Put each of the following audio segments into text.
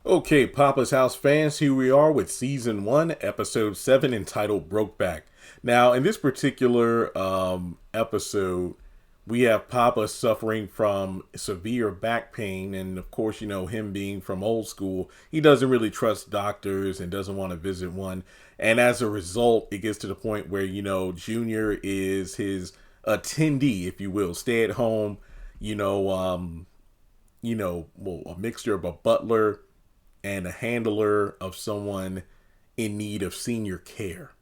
Okay, Papa's House fans, here we are with Season 1, Episode 7, entitled Brokeback. Now, in this particular episode, we have Papa suffering from severe back pain, and of course, him being from old school, he doesn't really trust doctors and doesn't want to visit one. And as a result, it gets to the point where, Junior is his attendee, if you will, stay at home, a mixture of a butler and a handler of someone in need of senior care.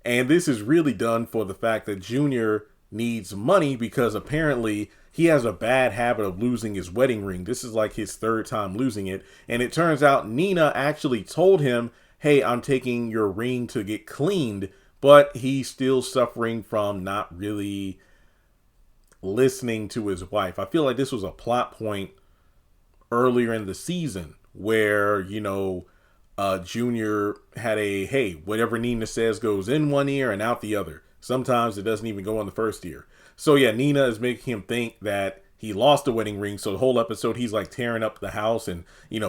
And this is really done for the fact that Junior needs money because apparently he has a bad habit of losing his wedding ring. This is like his third time losing it. And it turns out Nina actually told him, hey, I'm taking your ring to get cleaned, but he's still suffering from not really listening to his wife. I feel like this was a plot point earlier in the season where Junior had a hey, whatever Nina says goes in one ear and out the other. Sometimes it doesn't even go in the first ear. So yeah, Nina is making him think that he lost the wedding ring. So the whole episode he's like tearing up the house and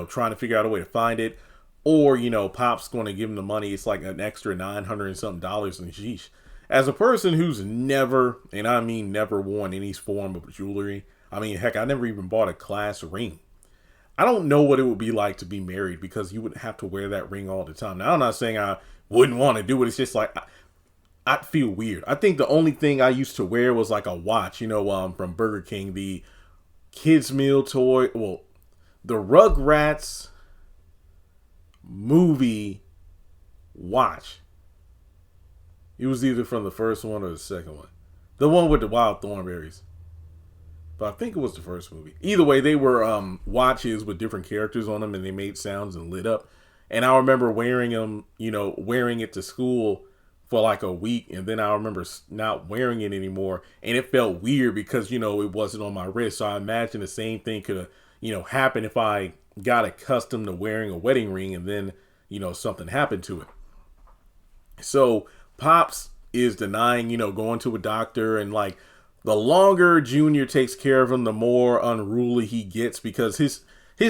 trying to figure out a way to find it. Or Pop's going to give him the money. It's like an extra $900 and something dollars, and sheesh. As a person who's never, and I mean never, worn any form of jewelry. I mean, heck, I never even bought a class ring. I don't know what it would be like to be married because you would have to wear that ring all the time. Now, I'm not saying I wouldn't want to do it. It's just like I'd feel weird. I think the only thing I used to wear was like a watch, from Burger King, the kids meal toy. Well, the Rugrats movie watch. It was either from the first one or the second one. The one with the wild thornberries. But I think it was the first movie. Either way, they were watches with different characters on them, and they made sounds and lit up. And I remember wearing them, wearing it to school for like a week, and then I remember not wearing it anymore, and it felt weird because it wasn't on my wrist. So I imagine the same thing could happen if I got accustomed to wearing a wedding ring, and then something happened to it. So Pops is denying, going to a doctor, and like the longer Junior takes care of him, the more unruly he gets because his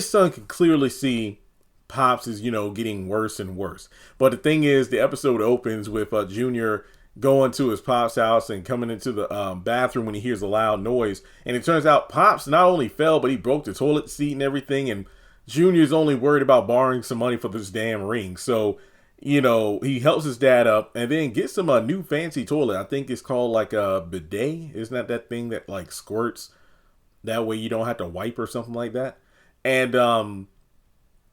son can clearly see Pops is, getting worse and worse. But the thing is, the episode opens with Junior going to his Pops' house and coming into the bathroom when he hears a loud noise. And it turns out Pops not only fell, but he broke the toilet seat and everything. And Junior's only worried about borrowing some money for this damn ring. So he helps his dad up and then gets him a new fancy toilet. I think it's called like a bidet. Isn't that thing that like squirts? That way you don't have to wipe or something like that. And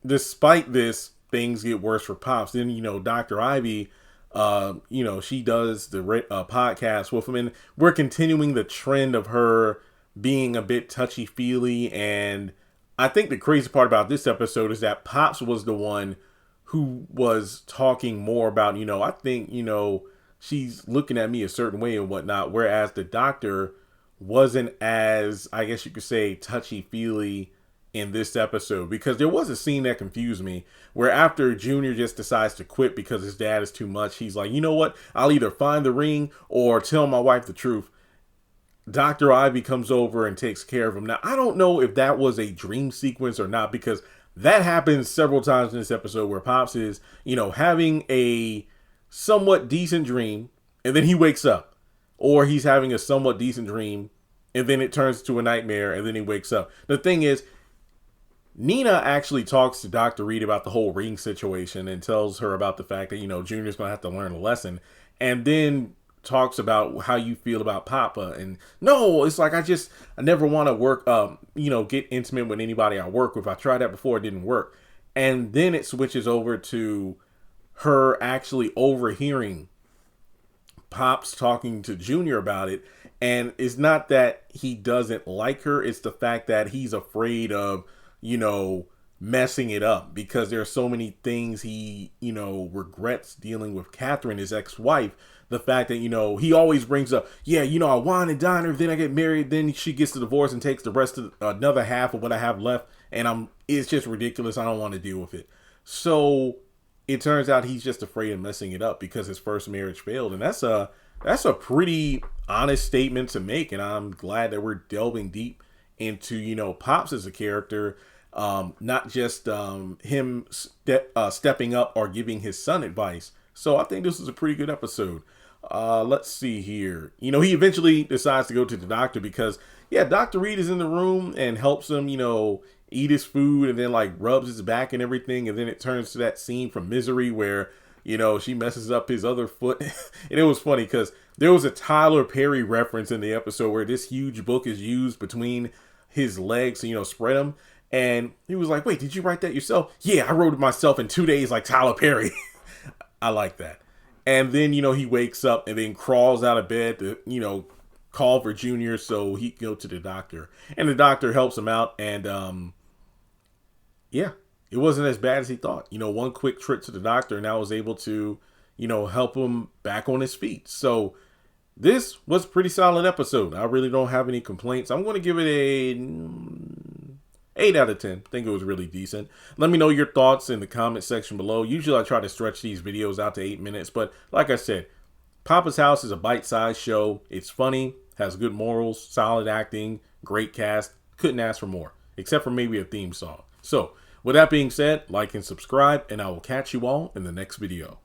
despite this, things get worse for Pops. Then, Dr. Ivy, she does the podcast with him. And we're continuing the trend of her being a bit touchy-feely. And I think the crazy part about this episode is that Pops was the one who was talking more about, I think, she's looking at me a certain way and whatnot. Whereas the doctor wasn't as, I guess you could say, touchy-feely in this episode. Because there was a scene that confused me where after Junior just decides to quit because his dad is too much, he's like, you know what? I'll either find the ring or tell my wife the truth. Dr. Ivy comes over and takes care of him. Now, I don't know if that was a dream sequence or not because that happens several times in this episode where Pops is, having a somewhat decent dream and then he wakes up. Or he's having a somewhat decent dream and then it turns to a nightmare and then he wakes up. The thing is, Nina actually talks to Dr. Reed about the whole ring situation and tells her about the fact that, Junior's going to have to learn a lesson. And then talks about how you feel about Poppa, and no, it's like I never want to work get intimate with anybody I work with. I tried that before, it didn't work. And then it switches over to her actually overhearing Pops talking to Junior about it, and it's not that he doesn't like her, it's the fact that he's afraid of messing it up because there are so many things he regrets dealing with Catherine, his ex-wife. The fact that, he always brings up, I wine and dine her, then I get married, then she gets the divorce and takes the rest of another half of what I have left. And it's just ridiculous. I don't want to deal with it. So it turns out he's just afraid of messing it up because his first marriage failed. And that's a pretty honest statement to make. And I'm glad that we're delving deep into, Pops as a character. not just him stepping up or giving his son advice. So I think this is a pretty good episode. Let's see here. You know, he eventually decides to go to the doctor because, yeah, Dr. Reed is in the room and helps him, you know, eat his food and then like rubs his back and everything. And then it turns to that scene from Misery where, you know, she messes up his other foot. And it was funny because there was a Tyler Perry reference in the episode where this huge book is used between his legs to, you know, spread them. And he was like, wait, did you write that yourself? Yeah, I wrote it myself in 2 days like Tyler Perry. I like that. And then, you know, he wakes up and then crawls out of bed to, you know, call for Junior so he can go to the doctor. And the doctor helps him out. And, yeah, it wasn't as bad as he thought. You know, one quick trip to the doctor and I was able to, you know, help him back on his feet. So this was a pretty solid episode. I really don't have any complaints. I'm going to give it a 8 out of 10. I think it was really decent. Let me know your thoughts in the comment section below. Usually I try to stretch these videos out to 8 minutes. But like I said, Poppa's House is a bite-sized show. It's funny, has good morals, solid acting, great cast. Couldn't ask for more, except for maybe a theme song. So with that being said, like and subscribe, and I will catch you all in the next video.